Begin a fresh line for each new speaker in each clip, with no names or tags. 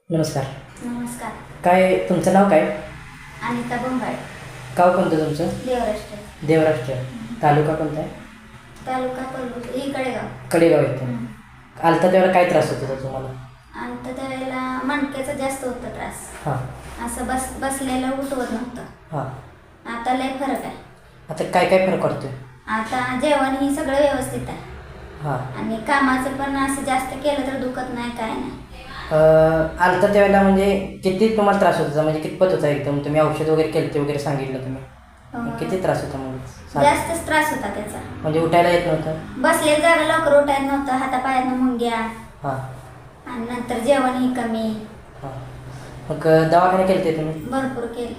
नमस्कार.
नमस्कार.
काय तुमचं नाव काय?
अनिता बोंगाळे.
गाव कोणतं तुमचं?
देवराष्ट्र.
देवराष्ट्र. तालुका कोणता आहे?
तालुका कोल्हापूर. ही कडेगाव.
कडेगाव येतं. आलता त्यावेळेला काय त्रास होत होता तुम्हाला?
आणि तर त्यावेळेला मणक्याचा जास्त होता त्रास.
हां
असं बसलेलं उठवत नव्हतं.
हां.
आता लय फरक आहे.
आता काय काय फरक पडतोय?
आता जेवण ही सगळं व्यवस्थित आहे.
हां.
आणि कामाचं पण असं जास्त केलं तर दुखत नाही, काय नाही.
आलता त्यावेळेला म्हणजे किती तुम्हाला त्रास होत होता, म्हणजे कितपत होता एकदम? तुम्ही औषध वगैरे केलं वगैरे सांगितलं तुम्ही, किती त्रास होता? म्हणजे
जास्तच त्रास होता त्याचा.
म्हणजे उठायला येत नव्हतं?
बसलेलं जागा लवकर उठायला नव्हतं, हातापायातनं मुंग्या.
हां.
आणि नंतर जेवणही कमी.
हां. मग दवाखाने केले तुम्ही?
भरपूर केले.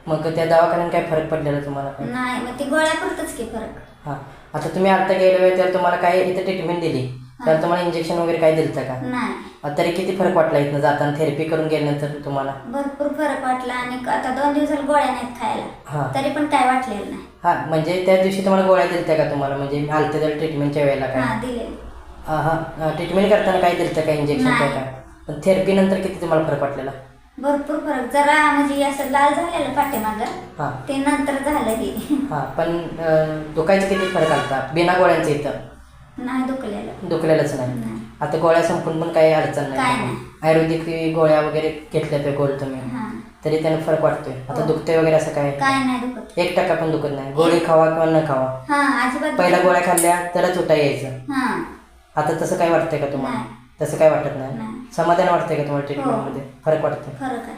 मग त्या दवाखान्यात काय फरक पडलेला तुम्हाला?
नाही, मग ती गोळ्यापुरतच की फरक.
हां. आता तुम्ही आता गेल्या वेळेस तर तुम्हाला काय इथं ट्रीटमेंट दिली, तर तुम्हाला इंजेक्शन वगैरे काय दिलं का?
नाही.
तरी किती फरक वाटला इथनं जाताना थेरपी करून गेल्यानंतर तुम्हाला?
भरपूर फरक वाटला. आणि आता 2 दिवसाला गोळ्या नाहीत खायला.
हां.
तरी पण काय वाटलेलं नाही.
हां, म्हणजे त्या दिवशी तुम्हाला गोळ्या दिल्या का तुम्हाला, म्हणजे आलते त्या ट्रीटमेंटच्या वेळेला काय?
हां, दिले.
हां. ट्रीटमेंट करताना काय दिलं का इंजेक्शन
नाही.
काय? पण थेरपी नंतर किती तुम्हाला फरक वाटलेला?
भरपूर फरक. जरा म्हणजे असं लाल झालेलं पाठीमागं,
हां.
ते नंतर झालं की.
हां, पण दुखायचं किती फरक आलता बिना गोळ्यांचं इथं?
नाही दुखलेलं.
दुखलेलंच नाही.
नाही.
आता गोळ्या संपून पण काही अडचण
काय
नाही?
नाही.
आयुर्वेदिक गोळ्या वगैरे घेतल्या त्या गोळ तुम्ही,
हां.
तरी त्यानं फरक वाटतोय? आता
हो.
दुखतंय वगैरे असं काय?
काय नाही दुखत.
1% पण दुखत नाही? गोळी खावा किंवा न खावा,
हां, अजिबात.
पहिल्या गोळ्या खाल्ल्या तरच उठा यायचं.
हां.
आता तसं काय वाटतंय का तुम्हाला?
नाही.
तसं काय वाटत नाही?
नाही.
समाधान वाटतंय का तुम्हाला ट्रीटमेंटमध्ये? फरक वाटतंय?
फरक आहे.